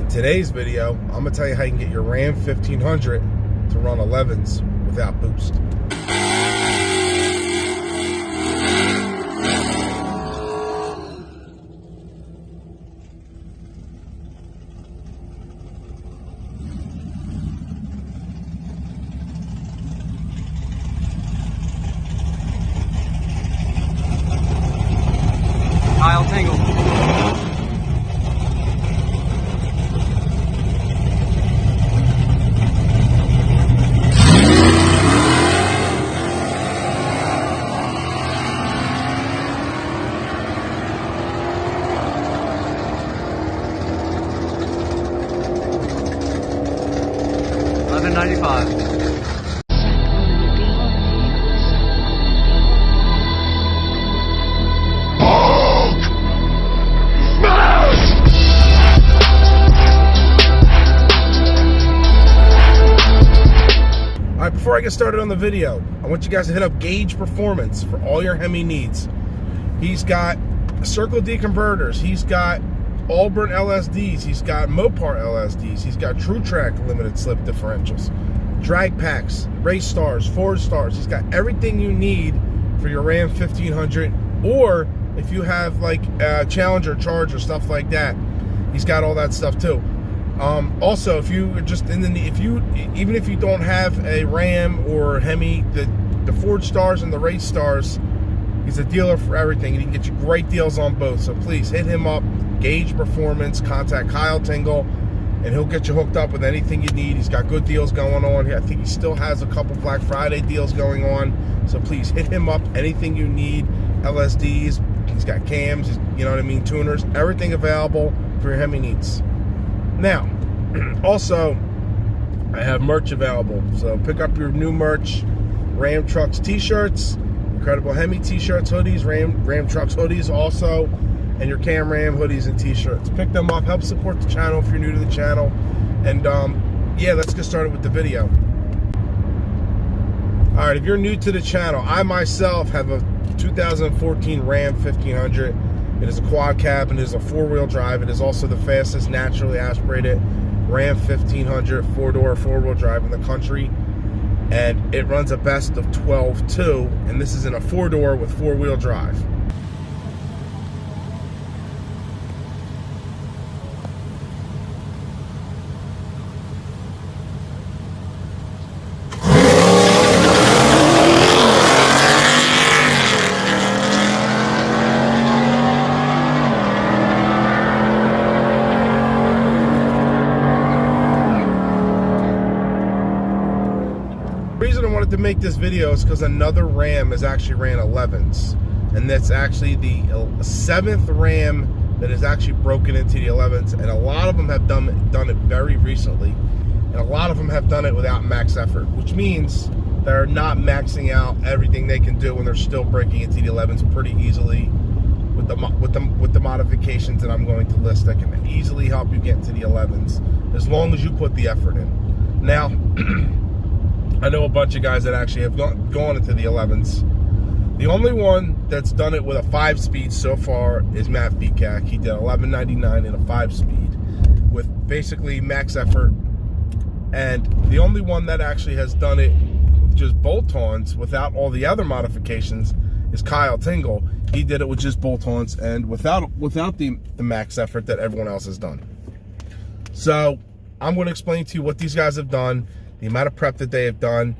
In today's video, I'm going to tell you how you can get your Ram 1500 to run 11s without boost. Kyle Tingle. $11.95. Before I get started on the video, I want you guys to hit up Guage Performance for all your HEMI needs. He's got Circle D converters, he's got Auburn LSDs, he's got Mopar LSDs, he's got True Track limited slip differentials, drag packs, race stars, forward stars. He's got everything you need for your Ram 1500, or if you have like Challenger, Charger, stuff like that, he's got all that stuff too. Also, if you just even if you don't have a Ram or HEMI, the Ford Stars and the Race Stars, he's a dealer for everything, and he can get you great deals on both. So please hit him up, Guage Performance. Contact Kyle Tingle, and he'll get you hooked up with anything you need. He's got good deals going on. I think he still has a couple Black Friday deals going on. So please hit him up. Anything you need, LSDs. He's got cams. You know what I mean, tuners. Everything available for your HEMI needs. Now, also, I have merch available, so pick up your new merch. Ram Trucks t-shirts, Incredible HEMI t-shirts, hoodies, Ram Trucks hoodies also, and your Cam Ram hoodies and t-shirts. Pick them up, help support the channel if you're new to the channel. And yeah, let's get started with the video. Alright, if you're new to the channel, I myself have a 2014 Ram 1500. It is a quad cab and it is a four-wheel drive. It is also the fastest naturally aspirated Ram 1500 four-door, four-wheel drive in the country. And it runs a best of 12.2, and this is in a four-door with four-wheel drive. The reason I wanted to make this video is because another Ram has actually ran 11s, and that's actually the 7th Ram that is actually broken into the 11s, and a lot of them have done it very recently, and a lot of them have done it without max effort, which means they're not maxing out everything they can do, and they're still breaking into the 11s pretty easily with the modifications that I'm going to list that can easily help you get into the 11s as long as you put the effort in. Now, I know a bunch of guys that actually have gone into the 11s. The only one that's done it with a 5-speed so far is Matt Vikac. He did 11.99 in a 5-speed with basically max effort. And the only one that actually has done it with just bolt-ons without all the other modifications is Kyle Tingle. He did it with just bolt-ons and without the max effort that everyone else has done. So I'm going to explain to you what these guys have done, the amount of prep that they have done,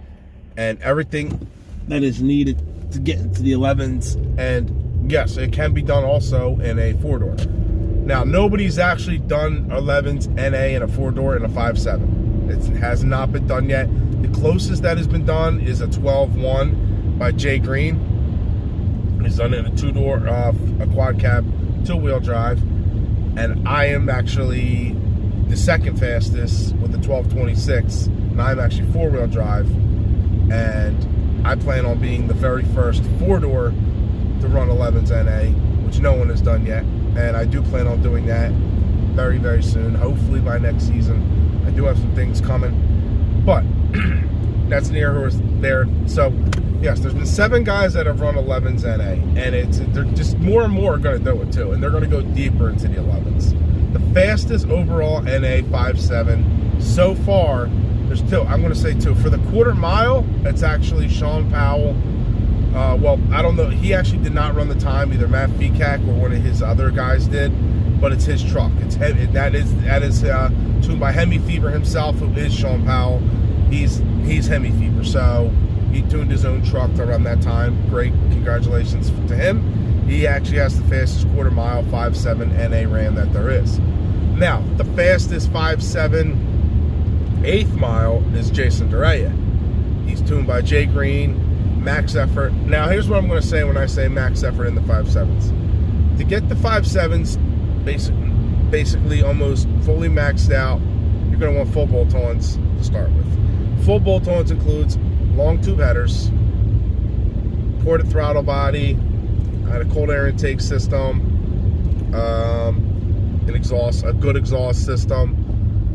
and everything that is needed to get into the 11s. And yes, it can be done also in a four-door. Now, nobody's actually done 11s NA in a four-door in a 5.7. It has not been done yet. The closest that has been done is a 12.1 by Jay Greene. He's done it in a two-door, a quad cab, two-wheel drive. And I am actually the second fastest with the 12.26. And I'm actually four-wheel drive, and I plan on being the very first four-door to run 11s NA, which no one has done yet, and I do plan on doing that very, very soon, hopefully by next season. I do have some things coming, but that's near who is there. So yes, there's been 7 guys that have run 11s NA, and they're just more and more are going to do it too, and they're going to go deeper into the 11s. the fastest overall NA 5.7 so far. There's two. I'm going to say two. For the quarter mile, it's actually Sean Powell. Well, I don't know. He actually did not run the time. Either Matt Fekak or one of his other guys did. But it's his truck. It's heavy. That is tuned by HEMI Fever himself, who is Sean Powell. He's HEMI Fever. So he tuned his own truck to run that time. Great. Congratulations to him. He actually has the fastest quarter mile 5.7 NA Ram that there is. Now, the fastest 5.7 eighth mile is Jason Derea. He's tuned by Jay Greene, max effort. Now, here's what I'm going to say when I say max effort in the 5.7s. To get the 5.7s basically almost fully maxed out, you're going to want full bolt-ons to start with. Full bolt-ons includes long tube headers, ported throttle body, a cold air intake system, an exhaust, a good exhaust system,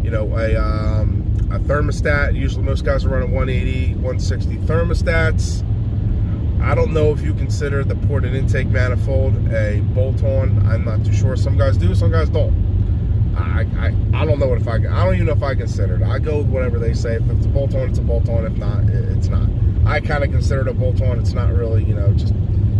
you know, a thermostat. Usually most guys are running 180, 160 thermostats. I don't know if you consider the ported intake manifold a bolt-on. I'm not too sure. Some guys do, some guys don't. I don't know I don't even know if I consider it. I go with whatever they say. If it's a bolt-on, it's a bolt-on. If not, it's not. I kind of consider it a bolt-on. It's not really, you know, just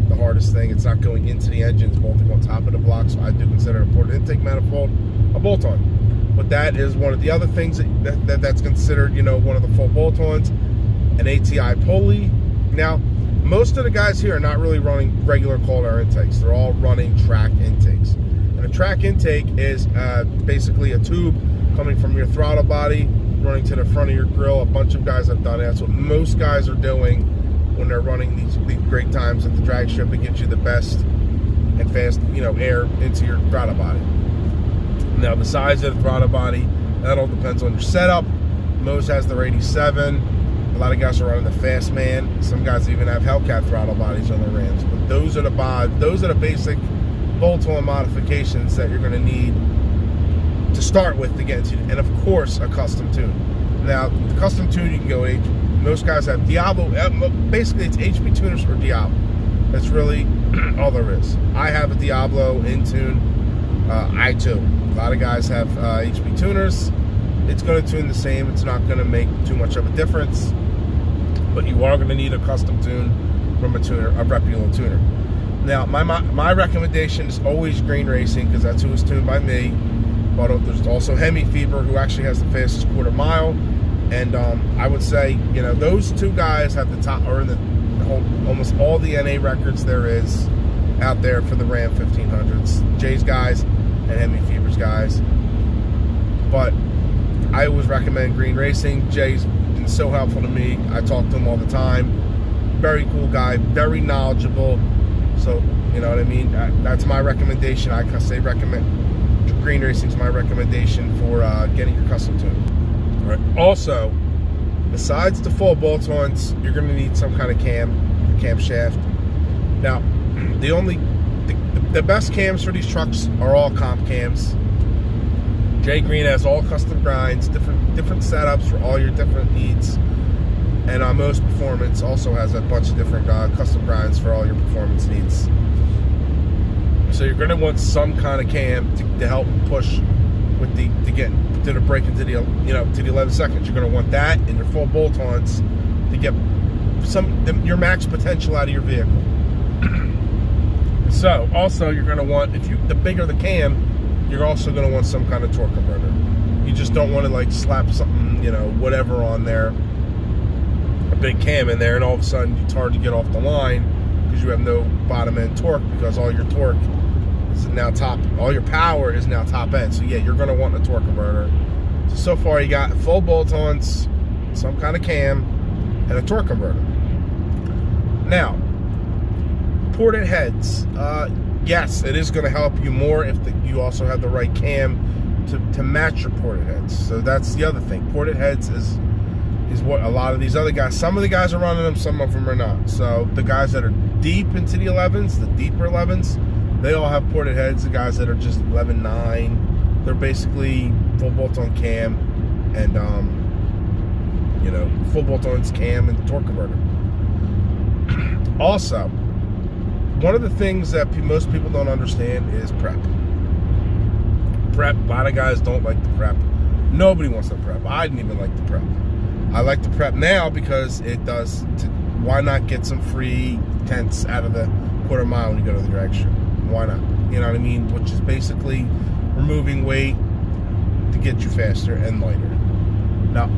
the hardest thing. It's not going into the engine. It's bolting on top of the block. So I do consider a ported intake manifold a bolt-on. But that is one of the other things that's considered, you know, one of the full bolt-ons. An ATI pulley. Now, most of the guys here are not really running regular cold air intakes. They're all running track intakes. And a track intake is basically a tube coming from your throttle body, running to the front of your grill. A bunch of guys have done it. That's what most guys are doing when they're running these great times at the drag strip. It gives you the best and fast, you know, air into your throttle body. Now, the size of the throttle body, that all depends on your setup. Most has their 87. A lot of guys are running the Fastman. Some guys even have Hellcat throttle bodies on their Rams. But those are the basic bolt-on modifications that you're going to need to start with to get into. And of course, a custom tune. Now, the custom tune you can go H. Most guys have Diablo. Basically, it's HP tuners or Diablo. That's really all there is. I have a Diablo in tune. I too. A lot of guys have HP tuners. It's going to tune the same. It's not going to make too much of a difference. But you are going to need a custom tune from a tuner, a reputable tuner. Now, my recommendation is always Greene Racing, because that's who was tuned by me. But there's also HEMI Fever, who actually has the fastest quarter mile. And I would say, you know, those two guys have the top, or in the whole, almost all the NA records there is out there for the Ram 1500s. Jay's guys and HEMI Fever's guys. But I always recommend Greene Racing. Jay's been so helpful to me. I talk to him all the time. Very cool guy, very knowledgeable. So, you know what I mean? That's my recommendation. I can say Greene Racing's my recommendation for getting your custom tune. All right. Also, besides the full bolt-ons, you're going to need some kind of camshaft. Now, the best cams for these trucks are all comp cams. Jay Greene has all custom grinds, different setups for all your different needs. And Most Performance also has a bunch of different custom grinds for all your performance needs. So you're going to want some kind of cam to help push with the break into the to the 11 seconds. You're going to want that and your full bolt-ons to get your max potential out of your vehicle. So also you're going to want, the bigger the cam, you're also going to want some kind of torque converter. You just don't want to like slap something, you know, whatever on there, a big cam in there, and all of a sudden it's hard to get off the line because you have no bottom end torque, because all your torque is now all your power is now top end. So yeah, you're going to want a torque converter. So far you got full bolt-ons, some kind of cam, and a torque converter. Now, ported heads. Yes, it is going to help you more if you also have the right cam to match your ported heads. So that's the other thing. Ported heads is what a lot of these other guys, some of the guys are running them, some of them are not. So the guys that are deep into the 11s, the deeper 11s, they all have ported heads. The guys that are just 11.9, they're basically full bolt-on cam and full bolt-ons cam and torque converter. Also, one of the things that most people don't understand is prep. prep. A lot of guys don't like the prep. Nobody wants the prep. I didn't even like the prep. I like the prep now because it does. Why not get some free tenths out of the quarter mile when you go to the drag strip? Why not? You know what I mean? Which is basically removing weight to get you faster and lighter. Now,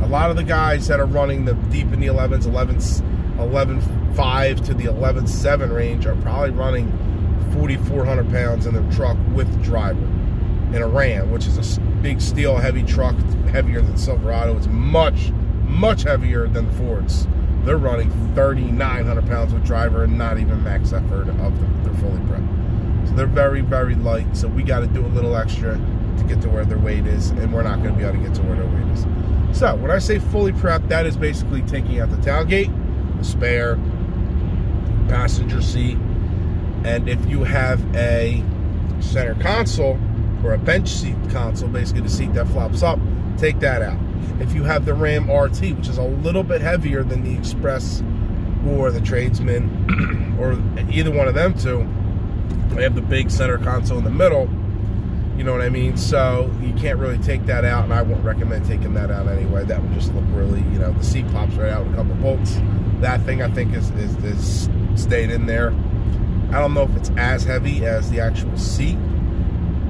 a lot of the guys that are running the deep in the 11s, 11.5 to the 11.7 range are probably running 4,400 pounds in their truck with driver in a Ram, which is a big steel heavy truck, heavier than Silverado. It's much, much heavier than the Fords. They're running 3,900 pounds with driver and not even max effort of their fully prepped. So they're very, very light. So we got to do a little extra to get to where their weight is, and we're not going to be able to get to where their weight is. So when I say fully prepped, that is basically taking out the tailgate, the spare, passenger seat, and if you have a center console or a bench seat console, basically the seat that flops up, take that out. If you have the Ram RT, which is a little bit heavier than the Express or the Tradesman or either one of them two, they have the big center console in the middle, you know what I mean? So you can't really take that out, and I won't recommend taking that out anyway. That would just look really, you know, the seat pops right out with a couple bolts. That thing I think is stayed in there. I don't know if it's as heavy as the actual seat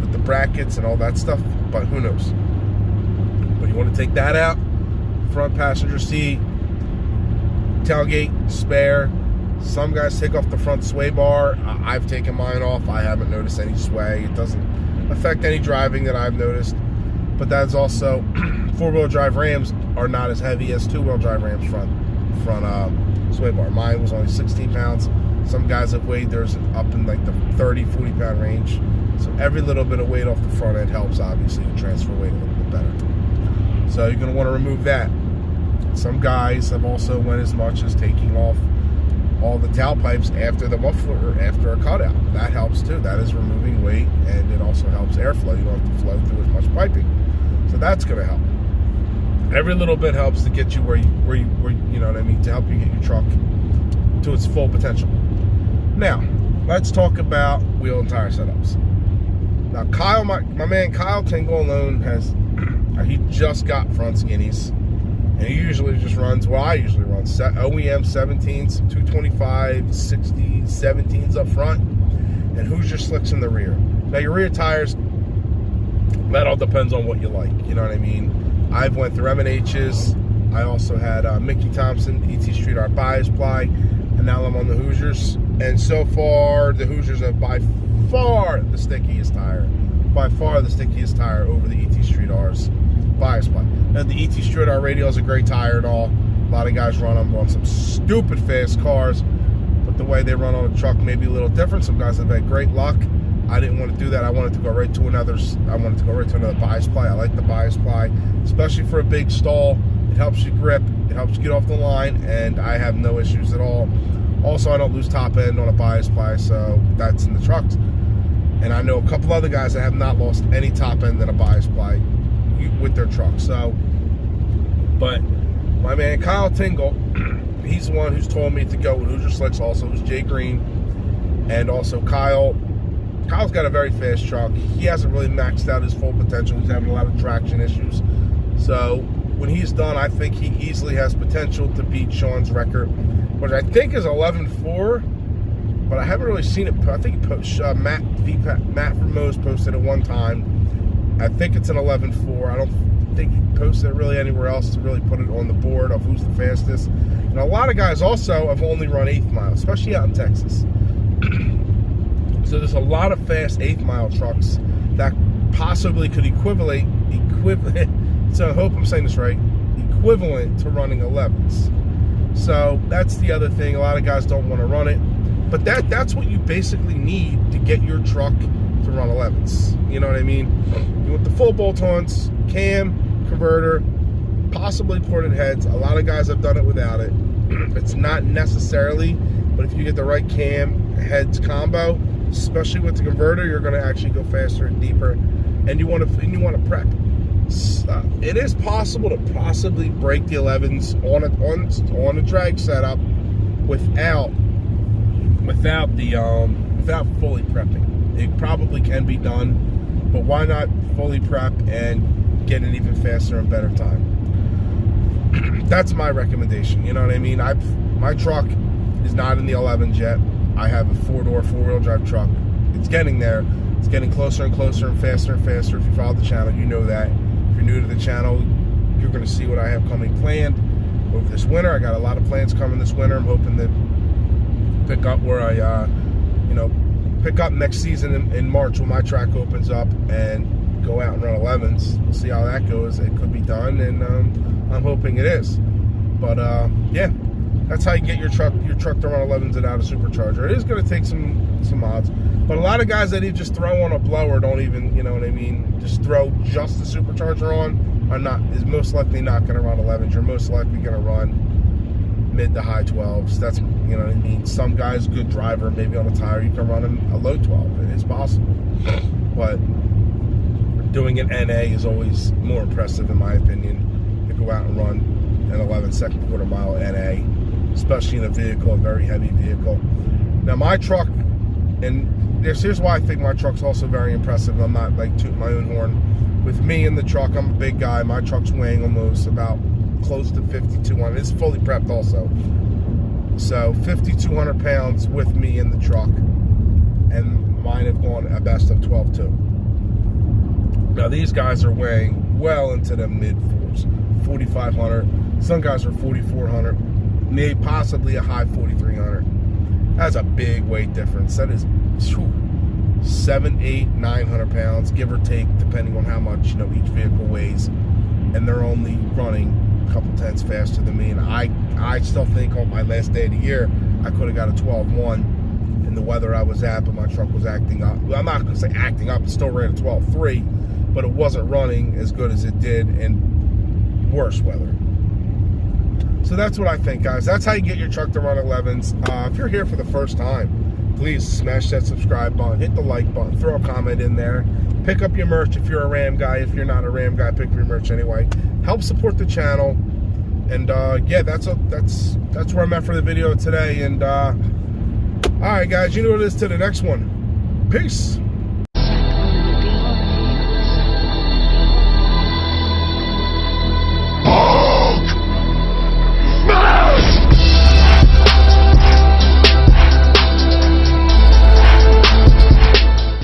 with the brackets and all that stuff, but who knows? But you want to take that out, front passenger seat, tailgate, spare. Some guys take off the front sway bar. I've taken mine off. I haven't noticed any sway. It doesn't affect any driving that I've noticed. But that's also, four-wheel drive Rams are not as heavy as two-wheel drive Rams front sway bar. Mine was only 16 pounds. Some guys have weighed theirs up in like the 30, 40 pound range. So every little bit of weight off the front end helps, obviously, to transfer weight a little bit better. So you're going to want to remove that. Some guys have also went as much as taking off all the tailpipes after the muffler or after a cutout. That helps too. That is removing weight, and it also helps airflow. You don't have to flow through as much piping. So that's going to help. Every little bit helps to get you where you know what I mean, to help you get your truck to its full potential. Now, let's talk about wheel and tire setups. Now, Kyle, my man Kyle Tingle alone has, he just got front skinnies. And he usually just runs, well, I usually run OEM 17s, 225, 60, 17s up front, and Hoosier slicks in the rear. Now, your rear tires, that all depends on what you like, you know what I mean? I've went through M&H's. I also had Mickey Thompson, ET Street Art bias ply, and now I'm on the Hoosiers. And so far, the Hoosiers are by far the stickiest tire. By far the stickiest tire over the ET Street R's bias ply. Now, the ET Street R Radial is a great tire and all. A lot of guys run them on some stupid fast cars, but the way they run on a truck may be a little different. Some guys have had great luck. I didn't want to do that. I wanted to go right to another bias ply. I like the bias ply, especially for a big stall. It helps you grip, it helps you get off the line, and I have no issues at all. Also, I don't lose top end on a bias ply, so that's in the trucks. And I know a couple other guys that have not lost any top end in a bias ply with their truck. So, but my man Kyle Tingle, he's the one who's told me to go with Hoosier Slicks. Also, is Jay Greene, and also Kyle. Kyle's got a very fast truck. He hasn't really maxed out his full potential. He's having a lot of traction issues. So when he's done, I think he easily has potential to beat Sean's record, which I think is 11.4. But I haven't really seen it. I think Matt Vermose posted it one time. I think it's an 11.4. I don't think he posted it really anywhere else to really put it on the board of who's the fastest. And a lot of guys also have only run 8th mile, especially out in Texas. So there's a lot of fast 8th mile trucks that possibly could equivalent. So I hope I'm saying this right. Equivalent to running 11s. So that's the other thing. A lot of guys don't want to run it, but that's what you basically need to get your truck to run 11s. You know what I mean? You want the full bolt-ons, cam, converter, possibly ported heads. A lot of guys have done it without it. It's not necessarily, but if you get the right cam heads combo, especially with the converter, you're going to actually go faster and deeper, and you want to prep. It is possible to possibly break the 11s on a drag setup without fully prepping. It probably can be done. But why not fully prep and get an even faster and better time? That's my recommendation. You know what I mean? My truck is not in the 11s yet. I have a 4-door, 4-wheel drive truck. It's getting there. It's getting closer and closer and faster and faster. If you follow the channel, you know that. If you're new to the channel, you're going to see what I have coming planned over this winter. I got a lot of plans coming this winter. I'm hoping to pick up where I, pick up next season in March when my track opens up and go out and run 11s. We'll see how that goes. It could be done, and I'm hoping it is. But yeah, that's how you get your truck to run 11s without a supercharger. It is going to take some mods, but a lot of guys that you just throw on a blower don't even, you know what I mean, just throw just the supercharger on, is most likely not going to run 11s. You're most likely going to run mid to high 12s. That's, you know what I mean. Some guys, good driver, maybe on a tire, you can run a low 12. It is possible, but doing an NA is always more impressive in my opinion. To go out and run an 11 second quarter mile NA, especially in a vehicle, a very heavy vehicle. Now my truck, and here's why I think my truck's also very impressive. I'm not like tooting my own horn. With me in the truck, I'm a big guy. My truck's weighing almost about close to 5,200. It's fully prepped also. So 5,200 pounds with me in the truck, and mine have gone a best of 12.2. Now these guys are weighing well into the mid 4s, 4,500. Some guys are 4,400, maybe possibly a high 4,300. That's a big weight difference. That is 7, 8, 900 pounds, give or take, depending on how much each vehicle weighs. And they're only running a couple tenths faster than me. And I still think on my last day of the year, I could have got a 12.1 in the weather I was at, but my truck was acting up. Well, I'm not going to say acting up. It still ran a 12.3, but it wasn't running as good as it did in worse weather. So that's what I think, guys. That's how you get your truck to run 11s. If you're here for the first time, please smash that subscribe button, hit the like button, throw a comment in there. Pick up your merch if you're a Ram guy. If you're not a Ram guy, pick up your merch anyway. Help support the channel. And yeah, that's where I'm at for the video today. And all right, guys, you know what it is. To the next one. Peace.